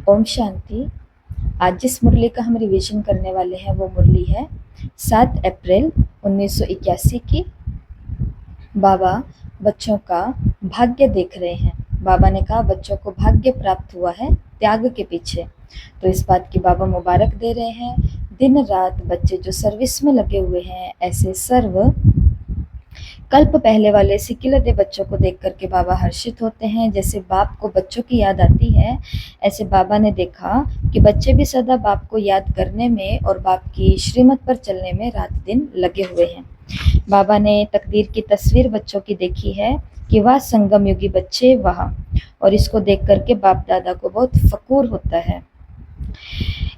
ओम शांति। आज जिस मुरली का हम रिवीजन करने वाले हैं वो मुरली है 7 अप्रैल 1981 की। बाबा बच्चों का भाग्य देख रहे हैं। बाबा ने कहा बच्चों को भाग्य प्राप्त हुआ है त्याग के पीछे, तो इस बात की बाबा मुबारक दे रहे हैं। दिन रात बच्चे जो सर्विस में लगे हुए हैं, ऐसे सर्व कल्प पहले वाले सिकिलते बच्चों को देख करके बाबा हर्षित होते हैं। जैसे बाप को बच्चों की याद आती है, ऐसे बाबा ने देखा कि बच्चे भी सदा बाप को याद करने में और बाप की श्रीमत पर चलने में रात दिन लगे हुए हैं। बाबा ने तकदीर की तस्वीर बच्चों की देखी है कि वह संगम युगी बच्चे वहाँ, और इसको देख करके बाप दादा को बहुत फकूर होता है।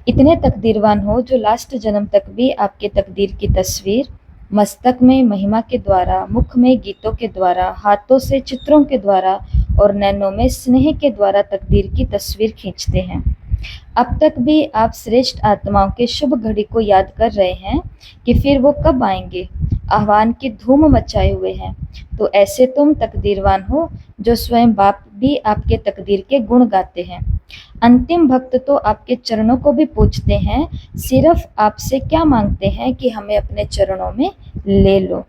इतने तकदीरवान हो जो लास्ट जन्म तक भी आपके तकदीर की तस्वीर मस्तक में महिमा के द्वारा, मुख में गीतों के द्वारा, हाथों से चित्रों के द्वारा और नैनों में स्नेह के द्वारा तकदीर की तस्वीर खींचते हैं। अब तक भी आप श्रेष्ठ आत्माओं के शुभ घड़ी को याद कर रहे हैं कि फिर वो कब आएंगे। आह्वान की धूम मचाए हुए हैं। तो ऐसे तुम तकदीरवान हो जो स्वयं बाप भी आपके तकदीर के गुण गाते हैं। अंतिम भक्त तो आपके चरणों को भी पूछते हैं, सिर्फ आपसे क्या मांगते हैं कि हमें अपने चरणों में ले लो।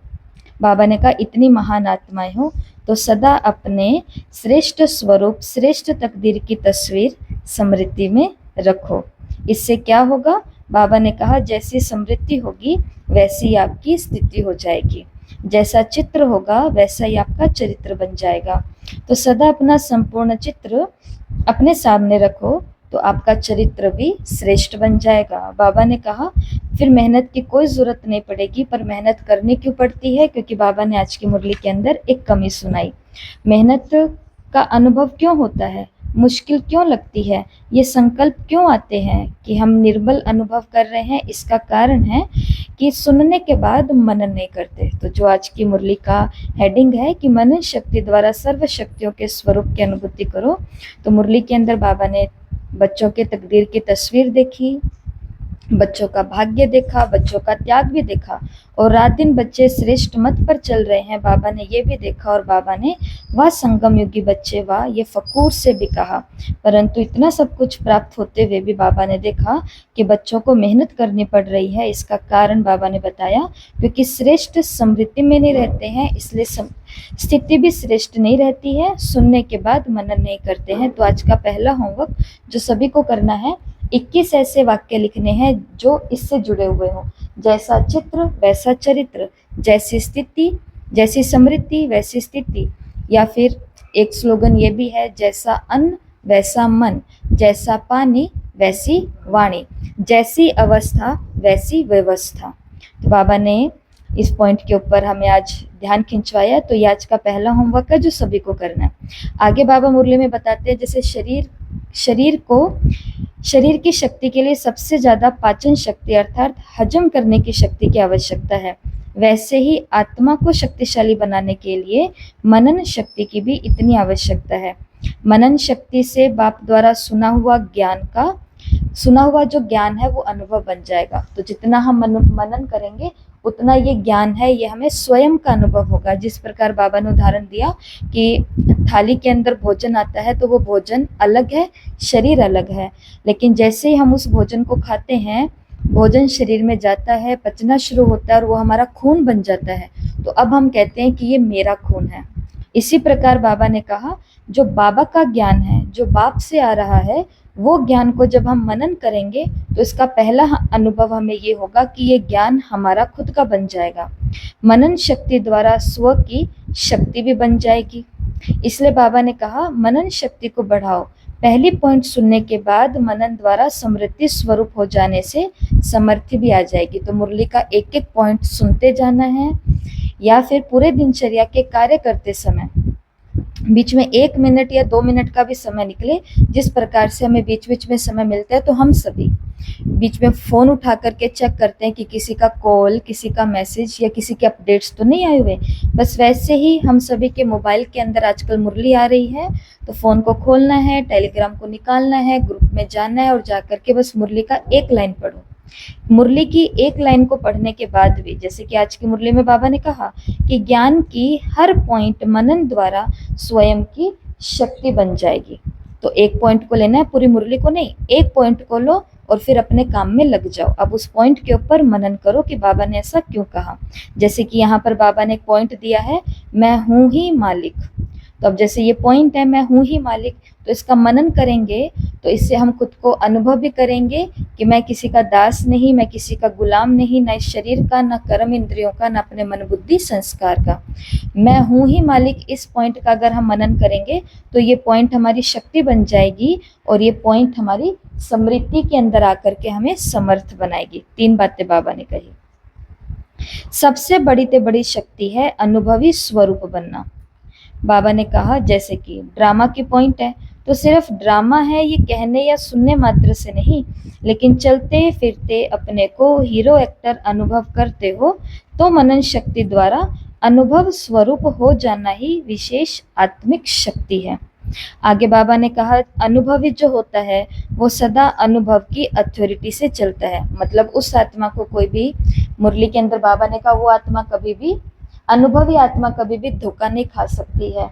बाबा ने कहा इतनी महान आत्माएं हो तो सदा अपने श्रेष्ठ स्वरूप, श्रेष्ठ तकदीर की तस्वीर स्मृति में रखो। इससे क्या होगा? बाबा ने कहा जैसी स्मृति होगी वैसी आपकी स्थिति हो जाएगी, जैसा चित्र होगा वैसा ही आपका चरित्र बन जाएगा। तो सदा अपना संपूर्ण चित्र अपने सामने रखो तो आपका चरित्र भी श्रेष्ठ बन जाएगा। बाबा ने कहा फिर मेहनत की कोई ज़रूरत नहीं पड़ेगी, पर मेहनत करनी क्यों पड़ती है? क्योंकि बाबा ने आज की मुरली के अंदर एक कमी सुनाई। मेहनत का अनुभव क्यों होता है, मुश्किल क्यों लगती है, ये संकल्प क्यों आते हैं कि हम निर्बल अनुभव कर रहे हैं? इसका कारण है कि सुनने के बाद मनन नहीं करते। तो जो आज की मुरली का हेडिंग है कि मनन शक्ति द्वारा सर्व शक्तियों के स्वरूप की अनुभूति करो, तो मुरली के अंदर बाबा ने बच्चों के तकदीर की तस्वीर देखी, बच्चों का भाग्य देखा, बच्चों का त्याग भी देखा, और रात दिन बच्चे श्रेष्ठ मत पर चल रहे हैं, बाबा ने ये भी देखा। और बाबा ने वाह संगम युगी बच्चे वाह ये फकूर से भी कहा। परंतु इतना सब कुछ प्राप्त होते हुए भी बाबा ने देखा कि बच्चों को मेहनत करनी पड़ रही है। इसका कारण बाबा ने बताया क्योंकि श्रेष्ठ स्मृति में नहीं रहते हैं, इसलिए स्थिति भी श्रेष्ठ नहीं रहती है। सुनने के बाद मनन नहीं करते हैं। तो आज का पहला होमवर्क जो सभी को करना है, 21 ऐसे वाक्य लिखने हैं जो इससे जुड़े हुए हों। जैसा चित्र वैसा चरित्र, जैसी स्थिति जैसी समृद्धि वैसी स्थिति। या फिर एक स्लोगन ये भी है, जैसा अन्न वैसा मन, जैसा पानी वैसी वाणी, जैसी अवस्था वैसी व्यवस्था। तो बाबा ने इस पॉइंट के ऊपर हमें आज ध्यान खिंचवाया। तो ये आज का पहला होमवर्क है जो सभी को करना है। आगे बाबा मुरली में बताते हैं जैसे शरीर की शक्ति के लिए सबसे ज़्यादा पाचन शक्ति अर्थात हजम करने की शक्ति की आवश्यकता है, वैसे ही आत्मा को शक्तिशाली बनाने के लिए मनन शक्ति की भी इतनी आवश्यकता है। मनन शक्ति से बाप द्वारा सुना हुआ जो ज्ञान है वो अनुभव बन जाएगा। तो जितना हम मनन करेंगे उतना ये ज्ञान है ये हमें स्वयं का अनुभव होगा। जिस प्रकार बाबा ने उदाहरण दिया कि थाली के अंदर भोजन आता है तो वो भोजन अलग है, शरीर अलग है, लेकिन जैसे ही हम उस भोजन को खाते हैं, भोजन शरीर में जाता है, पचना शुरू होता है और वो हमारा खून बन जाता है, तो अब हम कहते हैं कि ये मेरा खून है। इसी प्रकार बाबा ने कहा जो बाबा का ज्ञान है, जो बाप से आ रहा है, वो ज्ञान को जब हम मनन करेंगे तो इसका पहला अनुभव हमें ये होगा कि ये ज्ञान हमारा खुद का बन जाएगा। मनन शक्ति द्वारा स्व की शक्ति भी बन जाएगी। इसलिए बाबा ने कहा मनन शक्ति को बढ़ाओ। पहली पॉइंट सुनने के बाद मनन द्वारा समृद्धि स्वरूप हो जाने से समर्थि भी आ जाएगी। तो मुरली का एक एक पॉइंट सुनते जाना है, या फिर पूरे दिनचर्या के कार्य करते समय बीच में 1 मिनट या 2 मिनट का भी समय निकले। जिस प्रकार से हमें बीच बीच में समय मिलता है, तो हम सभी बीच में फ़ोन उठा करके चेक करते हैं कि किसी का कॉल, किसी का मैसेज या किसी के अपडेट्स तो नहीं आए हुए। बस वैसे ही हम सभी के मोबाइल के अंदर आजकल मुरली आ रही है, तो फ़ोन को खोलना है, टेलीग्राम को निकालना है, ग्रुप में जाना है और जा करके बस मुरली का एक लाइन पढ़ो। मुरली की एक लाइन को पढ़ने के बाद भी, जैसे कि आज की मुरली में बाबा ने कहा कि ज्ञान की हर पॉइंट मनन द्वारा स्वयं की शक्ति बन जाएगी। तो एक पॉइंट को लेना है, पूरी मुरली को नहीं, एक पॉइंट को लो और फिर अपने काम में लग जाओ। अब उस पॉइंट के ऊपर मनन करो कि बाबा ने ऐसा क्यों कहा। जैसे कि यहाँ पर बाबा ने एक पॉइंट दिया है, मैं हूं ही मालिक। तो अब जैसे ये पॉइंट है, मैं हूं ही मालिक, तो इसका मनन करेंगे तो इससे हम खुद को अनुभव भी करेंगे कि मैं किसी का दास नहीं, मैं किसी का गुलाम नहीं, ना इस शरीर का, ना कर्म इंद्रियों का, ना अपने मन बुद्धि संस्कार का। मैं हूं ही मालिक, इस पॉइंट का अगर हम मनन करेंगे तो ये पॉइंट हमारी शक्ति बन जाएगी और ये पॉइंट हमारी समृद्धि के अंदर आकर के हमें समर्थ बनाएगी। 3 बातें बाबा ने कही। सबसे बड़ी से बड़ी शक्ति है अनुभवी स्वरूप बनना। बाबा ने कहा जैसे कि ड्रामा की पॉइंट है, तो सिर्फ ड्रामा है ये कहने या सुनने मात्र से नहीं, लेकिन चलते फिरते अपने को हीरो एक्टर अनुभव करते हो तो मनन शक्ति द्वारा अनुभव स्वरूप हो जाना ही विशेष आत्मिक शक्ति है। आगे बाबा ने कहा अनुभवी जो होता है वो सदा अनुभव की अथॉरिटी से चलता है। मतलब उस आत्मा को कोई भी, मुरली के अंदर बाबा ने कहा वो आत्मा कभी भी, अनुभवी आत्मा कभी भी धोखा नहीं खा सकती है।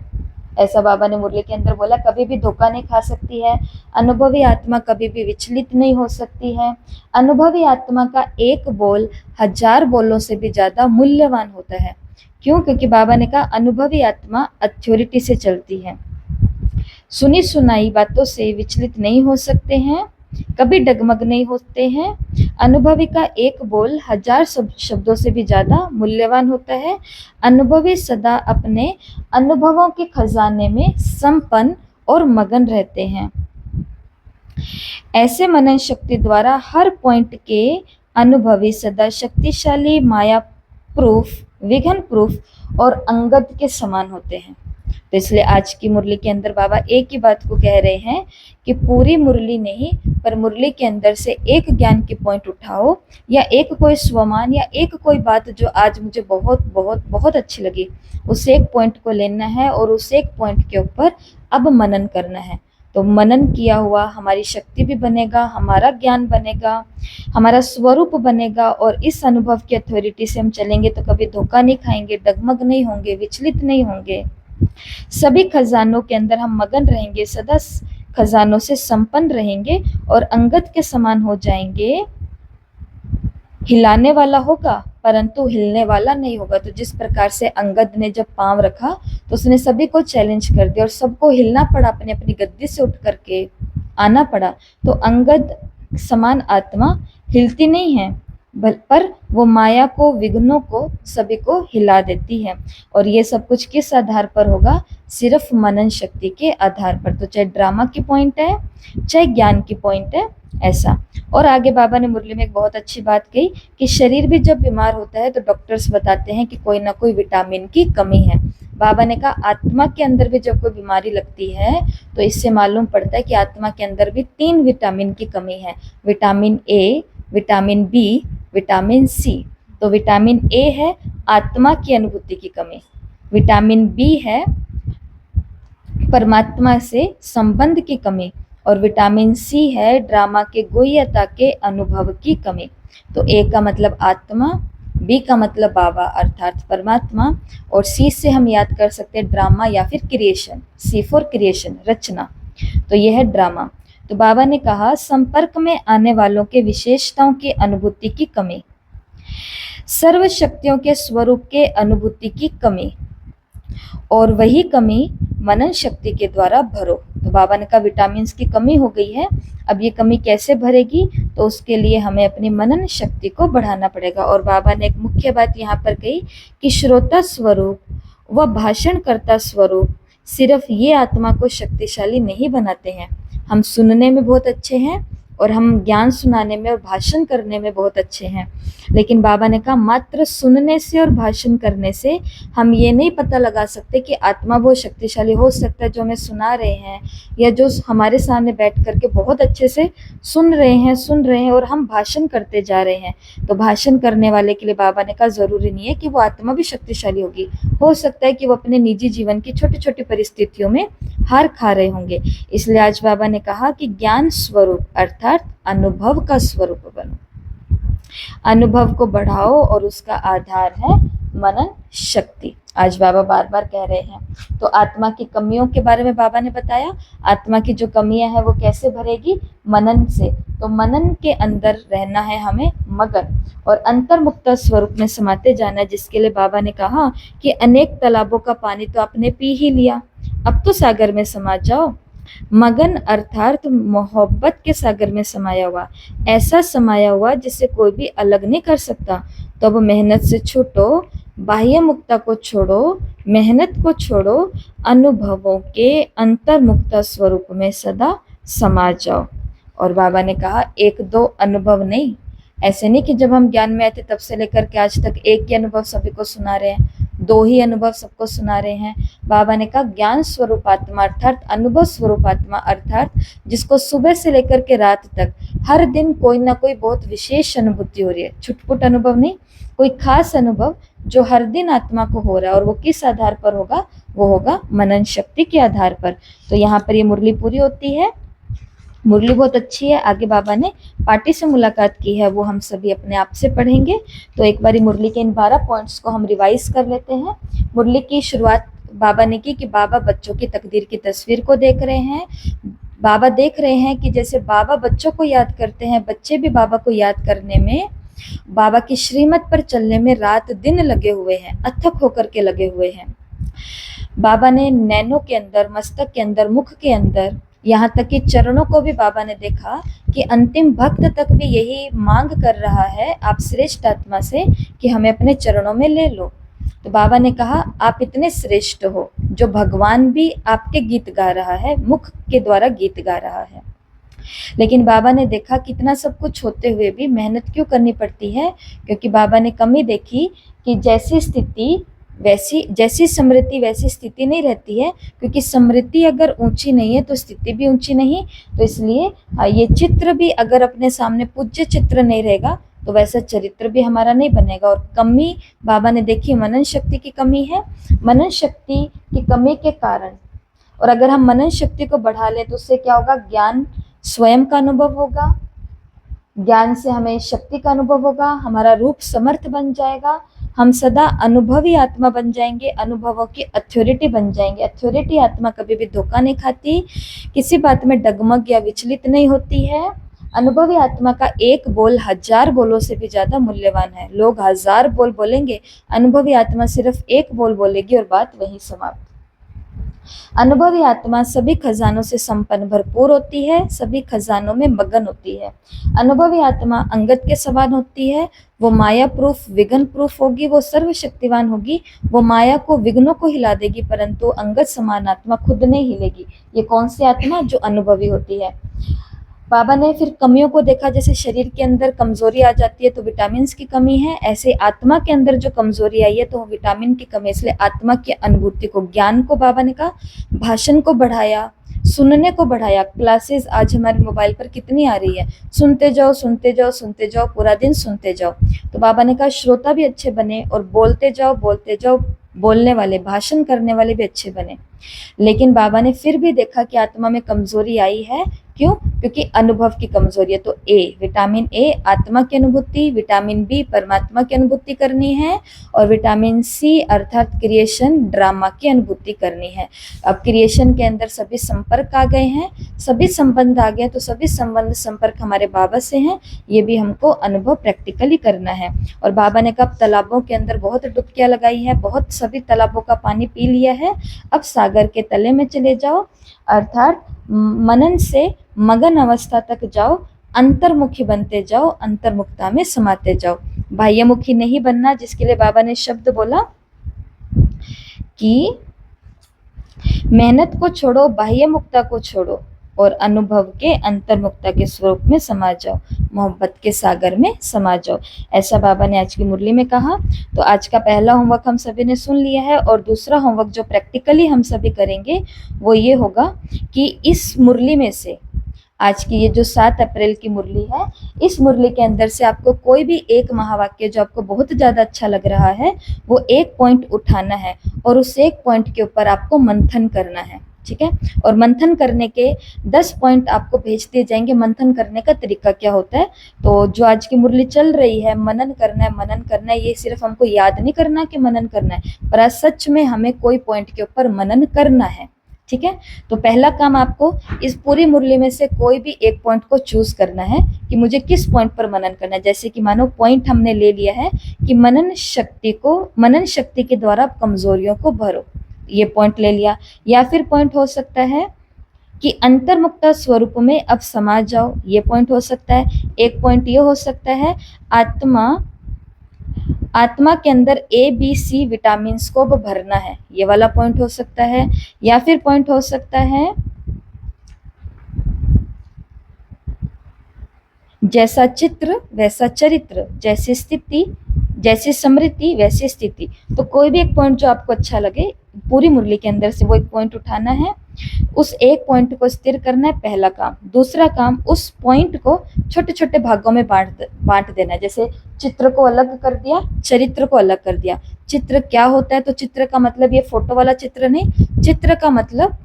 ऐसा बाबा ने मुरली के अंदर बोला, कभी भी धोखा नहीं खा सकती है। अनुभवी आत्मा कभी भी विचलित नहीं हो सकती है। अनुभवी आत्मा का एक बोल 1000 बोलों से भी ज्यादा मूल्यवान होता है। क्यों? क्योंकि बाबा ने कहा अनुभवी आत्मा अथॉरिटी से चलती है, सुनी सुनाई बातों से विचलित नहीं हो सकते हैं, कभी डगमग नहीं होते हैं। अनुभवी का एक बोल 1000 शब्दों से भी ज्यादा मूल्यवान होता है। अनुभवी सदा अपने अनुभवों के खजाने में संपन्न और मगन रहते हैं। ऐसे मनन शक्ति द्वारा हर पॉइंट के अनुभवी सदा शक्तिशाली, माया प्रूफ, विघ्न प्रूफ और अंगद के समान होते हैं। तो इसलिए आज की मुरली के अंदर बाबा एक ही बात को कह रहे हैं कि पूरी मुरली नहीं, पर मुरली के अंदर से एक ज्ञान की पॉइंट उठाओ, या एक कोई स्वमान, या एक कोई बात जो आज मुझे बहुत बहुत बहुत अच्छी लगी, उस एक पॉइंट को लेना है और उस एक पॉइंट के ऊपर अब मनन करना है। तो मनन किया हुआ हमारी शक्ति भी बनेगा, हमारा ज्ञान बनेगा, हमारा स्वरूप बनेगा, और इस अनुभव की अथॉरिटी से हम चलेंगे तो कभी धोखा नहीं खाएंगे, डगमग नहीं होंगे, विचलित नहीं होंगे। सभी खजानों के अंदर हम मगन रहेंगे, सदा खजानों से संपन्न रहेंगे और अंगद के समान हो जाएंगे। हिलाने वाला होगा परंतु हिलने वाला नहीं होगा। तो जिस प्रकार से अंगद ने जब पांव रखा तो उसने सभी को चैलेंज कर दिया और सबको हिलना पड़ा, अपनी अपनी गद्दी से उठ करके आना पड़ा। तो अंगद समान आत्मा हिलती नहीं है, पर वो माया को, विघ्नों को, सभी को हिला देती है। और ये सब कुछ किस आधार पर होगा? सिर्फ मनन शक्ति के आधार पर। तो चाहे ड्रामा की पॉइंट है, चाहे ज्ञान की पॉइंट है, ऐसा। और आगे बाबा ने मुरली में एक बहुत अच्छी बात कही कि शरीर भी जब बीमार होता है तो डॉक्टर्स बताते हैं कि कोई ना कोई विटामिन की कमी है। बाबा ने कहा आत्मा के अंदर भी जब कोई बीमारी लगती है तो इससे मालूम पड़ता है कि आत्मा के अंदर भी 3 विटामिन की कमी है, vitamin A, vitamin B, vitamin C. तो विटामिन ए है आत्मा की अनुभूति की कमी, विटामिन बी है परमात्मा से संबंध की कमी, और विटामिन सी है ड्रामा के गोह्यता के अनुभव की कमी। तो ए का मतलब आत्मा, बी का मतलब बाबा अर्थात परमात्मा, और सी से हम याद कर सकते हैं ड्रामा या फिर क्रिएशन, सी फॉर क्रिएशन, रचना। तो यह है ड्रामा। तो बाबा ने कहा संपर्क में आने वालों के विशेषताओं की अनुभूति की कमी, सर्व शक्तियों के स्वरूप के अनुभूति की कमी, और वही कमी मनन शक्ति के द्वारा भरो। तो बाबा ने कहा विटामिन की कमी हो गई है, अब ये कमी कैसे भरेगी? तो उसके लिए हमें अपनी मनन शक्ति को बढ़ाना पड़ेगा। और बाबा ने एक मुख्य बात यहाँ पर कही कि श्रोता स्वरूप व भाषणकर्ता स्वरूप सिर्फ ये आत्मा को शक्तिशाली नहीं बनाते हैं। हम सुनने में बहुत अच्छे हैं और हम ज्ञान सुनाने में और भाषण करने में बहुत अच्छे हैं, लेकिन बाबा ने कहा मात्र सुनने से और भाषण करने से हम ये नहीं पता लगा सकते कि आत्मा बहुत शक्तिशाली हो सकता है। जो हमें सुना रहे हैं या जो हमारे सामने बैठ करके बहुत अच्छे से सुन रहे हैं और हम भाषण करते जा रहे हैं, तो भाषण करने वाले के लिए बाबा ने कहा जरूरी नहीं है कि वो आत्मा भी शक्तिशाली होगी। हो सकता है कि वो अपने निजी जीवन की छोटी छोटी परिस्थितियों में हार खा रहे होंगे। इसलिए आज बाबा ने कहा कि ज्ञान स्वरूप अर्थात अनुभव का स्वरूप बनो, अनुभव को बढ़ाओ, और उसका आधार है मनन शक्ति। आज बाबा बार बार कह रहे हैं। तो आत्मा की कमियों के बारे में बाबा ने बताया। आत्मा की जो कमियां हैं वो कैसे भरेगी? मनन से। तो मनन के अंदर रहना है हमें मगन, और अंतर्मुक्त स्वरूप में समाते जाना है, जिसके लिए बाबा ने कहा कि अनेक तालाबों का पानी तो आपने पी ही लिया, अब तो सागर में समा जाओ। मगन अर्थात मोहब्बत के सागर में समाया हुआ, ऐसा समाया हुआ जिससे कोई भी अलग नहीं कर सकता। तो अब मेहनत से छूटो, बाह्य मुक्ता को छोड़ो, मेहनत को छोड़ो, अनुभवों के अंतर्मुक्ता स्वरूप में सदा समा जाओ। और बाबा ने कहा एक दो अनुभव नहीं, ऐसे नहीं कि जब हम ज्ञान में आए थे तब से लेकर के आज तक एक ही अनुभव सभी को सुना रहे हैं, दो ही अनुभव सबको सुना रहे हैं। बाबा ने कहा ज्ञान स्वरूप आत्मा अर्थात अनुभव स्वरूप आत्मा अर्थात जिसको सुबह से लेकर के रात तक हर दिन कोई ना कोई बहुत विशेष अनुभूति हो रही है, छुटपुट अनुभव नहीं, कोई खास अनुभव जो हर दिन आत्मा को हो रहा है। और वो किस आधार पर होगा? वो होगा मनन शक्ति के आधार पर। तो यहाँ पर ये मुरली पूरी होती है। मुरली बहुत अच्छी है। आगे बाबा ने पार्टी से मुलाकात की है, वो हम सभी अपने आप से पढ़ेंगे। तो एक बारी मुरली के इन 12 पॉइंट्स को हम रिवाइज कर लेते हैं। मुरली की शुरुआत बाबा ने की कि बाबा बच्चों की तकदीर की तस्वीर को देख रहे हैं। बाबा देख रहे हैं कि जैसे बाबा बच्चों को याद करते हैं, बच्चे भी बाबा को याद करने में, बाबा की श्रीमत पर चलने में रात दिन लगे हुए हैं, अथक होकर के लगे हुए हैं। बाबा ने नैनों के अंदर, मस्तक के अंदर, मुख के अंदर, यहाँ तक कि चरणों को भी बाबा ने देखा कि अंतिम भक्त तक भी यही मांग कर रहा है आप श्रेष्ठ आत्मा से कि हमें अपने चरणों में ले लो। तो बाबा ने कहा आप इतने श्रेष्ठ हो जो भगवान भी आपके गीत गा रहा है, मुख के द्वारा गीत गा रहा है। लेकिन बाबा ने देखा कितना सब कुछ होते हुए भी मेहनत क्यों करनी पड़ती है, क्योंकि बाबा ने कमी देखी कि जैसी स्थिति जैसी समृद्धि वैसी स्थिति नहीं रहती है, क्योंकि समृद्धि अगर ऊंची नहीं है तो स्थिति भी ऊंची नहीं। तो इसलिए ये चित्र भी अगर अपने सामने पूज्य चित्र नहीं रहेगा तो वैसा चरित्र भी हमारा नहीं बनेगा। और कमी बाबा ने देखी मनन शक्ति की कमी है। मनन शक्ति की कमी के कारण, और अगर हम मनन शक्ति को बढ़ा लें तो उससे क्या होगा? ज्ञान स्वयं का अनुभव होगा, ज्ञान से हमें शक्ति का अनुभव होगा, हमारा रूप समर्थ बन जाएगा, हम सदा अनुभवी आत्मा बन जाएंगे, अनुभवों की अथॉरिटी बन जाएंगे। अथॉरिटी आत्मा कभी भी धोखा नहीं खाती, किसी बात में डगमग या विचलित नहीं होती है। अनुभवी आत्मा का एक बोल 1000 बोलों से भी ज्यादा मूल्यवान है। लोग 1000 बोल बोलेंगे, अनुभवी आत्मा सिर्फ एक बोल बोलेगी और बात वहीं समाप्त। अनुभवी आत्मा सभी खजानों से संपन्न भरपूर होती है, सभी खजानों में मगन होती है। अनुभवी आत्मा अंगद के समान होती है, वो माया प्रूफ, विघ्न प्रूफ होगी, वो सर्वशक्तिवान होगी, वो माया को, विघ्नों को हिला देगी, परंतु अंगद समान आत्मा खुद नहीं हिलेगी। ये कौन सी आत्मा? जो अनुभवी होती है। बाबा ने फिर कमियों को देखा, जैसे शरीर के अंदर कमजोरी आ जाती है तो विटामिन की कमी है, ऐसे आत्मा के अंदर जो कमजोरी आई है तो विटामिन की कमी। इसलिए आत्मा की अनुभूति को, ज्ञान को बाबा ने कहा, भाषण को बढ़ाया, सुनने को बढ़ाया। क्लासेस आज हमारे मोबाइल पर कितनी आ रही है, सुनते जाओ सुनते जाओ सुनते जाओ, पूरा दिन सुनते जाओ। तो बाबा ने कहा श्रोता भी अच्छे बने और बोलते जाओ बोलते जाओ, बोलने वाले, भाषण करने वाले भी अच्छे बने। लेकिन बाबा ने फिर भी देखा कि आत्मा में कमजोरी आई है। क्यों? क्योंकि अनुभव की कमजोरी है। तो ए, विटामिन ए आत्मा की अनुभूति, विटामिन बी परमात्मा की अनुभूति करनी है, और विटामिन सी अर्थात क्रिएशन, ड्रामा की अनुभूति करनी है। अब क्रिएशन के अंदर सभी संपर्क आ गए हैं, सभी संबंध आ गए, तो सभी संबंध संपर्क हमारे बाबा से हैं, ये भी हमको अनुभव प्रैक्टिकली करना है। और बाबा ने कहा तालाबों के अंदर बहुत डुबकियां लगाई है, बहुत सभी तालाबों का पानी पी लिया है, अब सागर के तले में चले जाओ, अर्थात मनन से मगन अवस्था तक जाओ, अंतर्मुखी बनते जाओ, अंतर्मुक्ता में समाते जाओ। बाह्यमुखी नहीं बनना, जिसके लिए बाबा ने शब्द बोला कि मेहनत को छोड़ो, बाह्यमुक्ता को छोड़ो और अनुभव के अंतर्मुक्ता के स्वरूप में समा जाओ, मोहब्बत के सागर में समा जाओ। ऐसा बाबा ने आज की मुरली में कहा। तो आज का पहला होमवर्क हम सभी ने सुन लिया है, और दूसरा होमवर्क जो प्रैक्टिकली हम सभी करेंगे वो ये होगा कि इस मुरली में से, आज की ये जो 7 अप्रैल की मुरली है, इस मुरली के अंदर से आपको कोई भी एक महावाक्य जो आपको बहुत ज़्यादा अच्छा लग रहा है वो एक पॉइंट उठाना है और उस एक पॉइंट के ऊपर आपको मंथन करना है। ठीक है। और मंथन करने के 10 पॉइंट आपको भेज दिए जाएंगे। मंथन करने का तरीका क्या होता है, तो जो आज की मुरली चल रही है, मनन करना है, मनन करना है, ये सिर्फ हमको याद नहीं करना कि मनन करना है, पर आज सच में हमें कोई पॉइंट के ऊपर मनन करना है, ठीक है। तो पहला काम आपको इस पूरी मुरली में से कोई भी एक पॉइंट को चूज करना है कि मुझे किस पॉइंट पर मनन करना है। जैसे कि मानो पॉइंट हमने ले लिया है कि मनन शक्ति के द्वारा आप कमजोरियों को भरो, ये पॉइंट ले लिया। या फिर पॉइंट हो सकता है कि अंतर्मुक्ता स्वरूप में अब समा जाओ, ये पॉइंट हो सकता है। एक पॉइंट ये हो सकता है आत्मा के अंदर ABC विटामिन को अब भरना है, ये वाला पॉइंट हो सकता है। या फिर पॉइंट हो सकता है जैसा चित्र वैसा चरित्र, जैसी स्थिति जैसी समृद्धि वैसी स्थिति। तो कोई भी एक पॉइंट जो आपको अच्छा लगे पूरी मुरली के अंदर से वो एक पॉइंट उठाना है, उस एक पॉइंट को स्थिर करना है, पहला काम। दूसरा काम, उस पॉइंट को छोटे छोटे भागों में बांट देना है। जैसे चित्र को अलग कर दिया, चरित्र को अलग कर दिया। चित्र क्या होता है, तो चित्र का मतलब ये फोटो वाला चित्र नहीं, चित्र का मतलब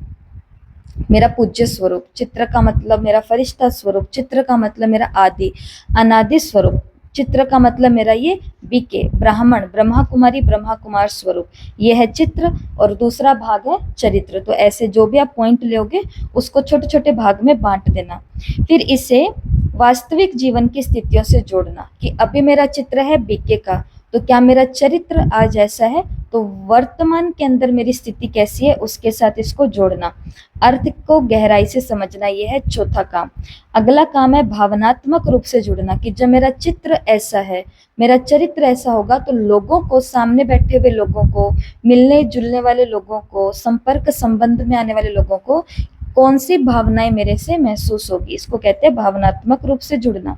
मेरा पूज्य स्वरूप, चित्र का मतलब मेरा फरिश्ता स्वरूप, चित्र का मतलब मेरा आदि अनादि स्वरूप, चित्र का मतलब मेरा ये बीके ब्राह्मण ब्रह्मा कुमारी ब्रह्मा कुमार स्वरूप, ये है चित्र। और दूसरा भाग है चरित्र। तो ऐसे जो भी आप पॉइंट लोगे उसको छोटे छोटे भाग में बांट देना। फिर इसे वास्तविक जीवन की स्थितियों से जोड़ना कि अभी मेरा चित्र है बीके का, तो क्या मेरा चरित्र आज ऐसा है, तो वर्तमान के अंदर मेरी स्थिति कैसी है उसके साथ इसको जोड़ना, अर्थ को गहराई से समझना, ये है चौथा काम। अगला काम है भावनात्मक रूप से जुड़ना कि जब मेरा चित्र ऐसा है, मेरा चरित्र ऐसा होगा, तो लोगों को, सामने बैठे हुए लोगों को, मिलने जुलने वाले लोगों को, संपर्क संबंध में आने वाले लोगों को कौन सी भावनाएं मेरे से महसूस होगी, इसको कहते हैं भावनात्मक रूप से जुड़ना।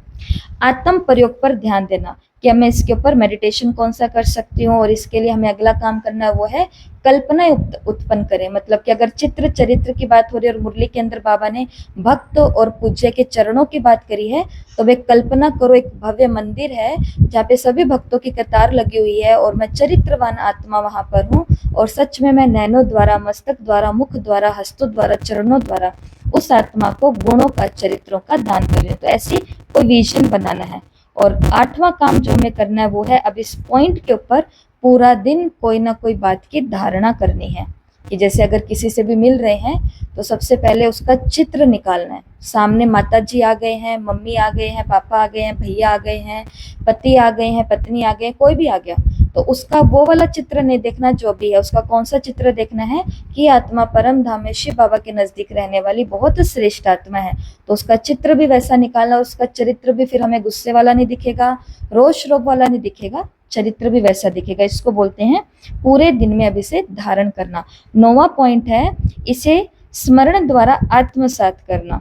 आत्म प्रयोग पर ध्यान देना कि मैं इसके ऊपर मेडिटेशन कौन सा कर सकती हूँ, और इसके लिए हमें अगला काम करना है वो है कल्पना उत्पन्न करें। मतलब कि अगर चित्र चरित्र की बात हो रही है और मुरली के अंदर बाबा ने भक्त और पूज्य के चरणों की बात करी है, तो वे कल्पना करो एक भव्य मंदिर है जहाँ पे सभी भक्तों की कतार लगी हुई है और मैं चरित्रवान आत्मा वहां पर हूँ, और सच में मैं नैनों द्वारा, मस्तक द्वारा, मुख द्वारा, हस्तों द्वारा, चरणों द्वारा उस आत्मा को गुणों का, चरित्रों का दान कर रही हूँ। तो ऐसी कोई विजन बनाना है। और आठवां काम जो हमें करना है वो है अब इस पॉइंट के ऊपर पूरा दिन कोई ना कोई बात की धारणा करनी है। कि जैसे अगर किसी से भी मिल रहे हैं तो सबसे पहले उसका चित्र निकालना है। सामने माता जी आ गए हैं, मम्मी आ गए हैं, पापा आ गए हैं, भैया आ गए हैं, पति आ गए हैं, पत्नी आ गए हैं, कोई भी आ गया, तो उसका वो वाला चित्र नहीं देखना जो भी है, उसका कौन सा चित्र देखना है कि आत्मा परम धाम में शिव बाबा के नजदीक रहने वाली बहुत श्रेष्ठ आत्मा है। तो उसका चित्र भी वैसा निकालना, उसका चरित्र भी फिर हमें गुस्से वाला नहीं दिखेगा, रोष रोब वाला नहीं दिखेगा, चरित्र भी वैसा दिखेगा। इसको बोलते हैं पूरे दिन में अब इसे धारण करना। 9वां पॉइंट है इसे स्मरण द्वारा आत्मसात करना,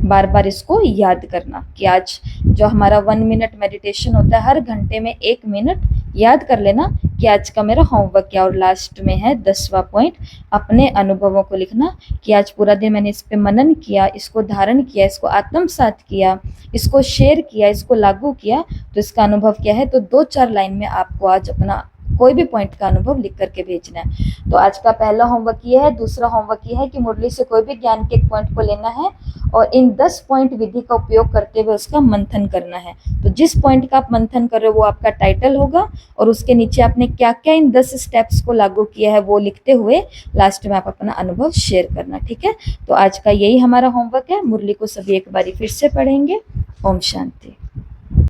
बार बार इसको याद करना कि आज जो हमारा 1 मिनट मेडिटेशन होता है, हर घंटे में 1 मिनट याद कर लेना कि आज का मेरा होमवर्क क्या। और लास्ट में है 10वां पॉइंट, अपने अनुभवों को लिखना कि आज पूरा दिन मैंने इस पे मनन किया, इसको धारण किया, इसको आत्मसात किया, इसको शेयर किया, इसको लागू किया, तो इसका अनुभव क्या है। तो 2-4 लाइन में आपको आज अपना कोई भी पॉइंट का अनुभव लिख करके भेजना है। तो आज का पहला होमवर्क ये है। दूसरा होमवर्क ये है कि मुरली से कोई भी ज्ञान के एक पॉइंट को लेना है और इन 10 पॉइंट विधि का उपयोग करते हुए उसका मंथन करना है। तो जिस पॉइंट का आप मंथन कर रहे हो वो आपका टाइटल होगा और उसके नीचे आपने क्या क्या इन 10 स्टेप्स को लागू किया है वो लिखते हुए लास्ट में आप अपना अनुभव शेयर करना, ठीक है। तो आज का यही हमारा होमवर्क है। मुरली को सभी एक बारी फिर से पढ़ेंगे। ओम शांति।